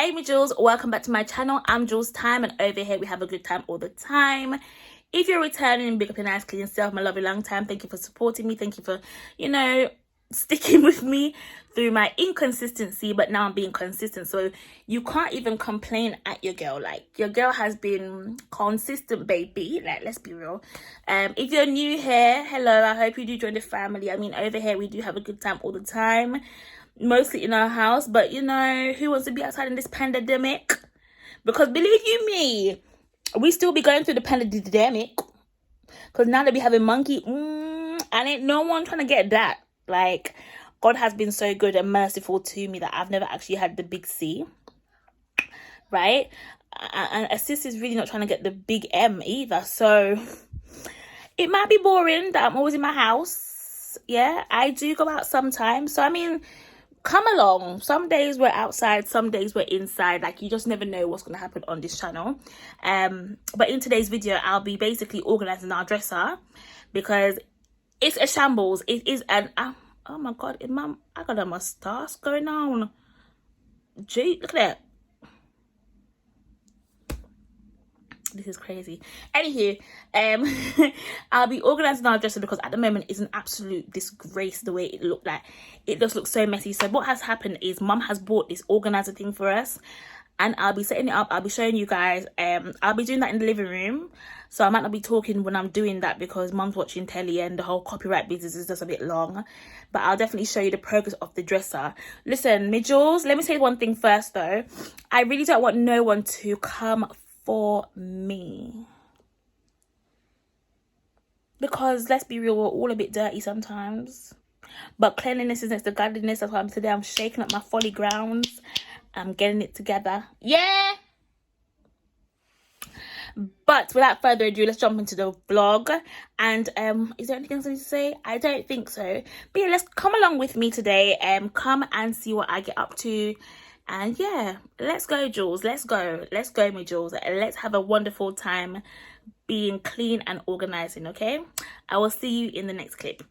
Hey me Jules, welcome back to my channel. I'm Julsz Tymm, and over here we have a good time all the time. If you're returning, big up your nice clean self, my lovely long time. Thank you for supporting me. Thank you for, sticking with me through my inconsistency, but now I'm being consistent. So you can't even complain at your girl. Like, your girl has been consistent, baby. Like, let's be real. If you're new here, hello, I hope you do join the family. I mean, over here we do have a good time all the time, mostly in our house, but who wants to be outside in this pandemic? Because believe you me, we still be going through the pandemic, because now that we have a monkey, and ain't no one trying to get that. Like, God has been so good and merciful to me that I've never actually had the big C, right? And a sis is really not trying to get the big M either, so it might be boring that I'm always in my house. Yeah, I do go out sometimes, so I mean, come along. Some days we're outside, some days we're inside. Like, you just never know what's going to happen on this channel. But in today's video, I'll be basically organizing our dresser because it's a shambles. It is an oh my god, I got a mustache going on. Gee, look at that. This is crazy. Anywho, I'll be organizing our dresser because at the moment it's an absolute disgrace the way it looked. Like, it just looks so messy. So what has happened is mum has bought this organizer thing for us, and I'll be setting it up. I'll be showing you guys. I'll be doing that in the living room, so I might not be talking when I'm doing that because mum's watching telly and the whole copyright business is just a bit long. But I'll definitely show you the progress of the dresser. Listen, me Jules, let me say one thing first though. I really don't want no one to come for me, because let's be real, we're all a bit dirty sometimes, but cleanliness is next to godliness. That's why today I'm shaking up my folly grounds. I'm getting it together, yeah. But without further ado, let's jump into the vlog. And is there anything else I need to say? I don't think so, but yeah, let's come along with me today. Come and see what I get up to. And yeah, let's go, Jules. Let's go, me Jules. Let's have a wonderful time being clean and organizing. Okay, I will see you in the next clip.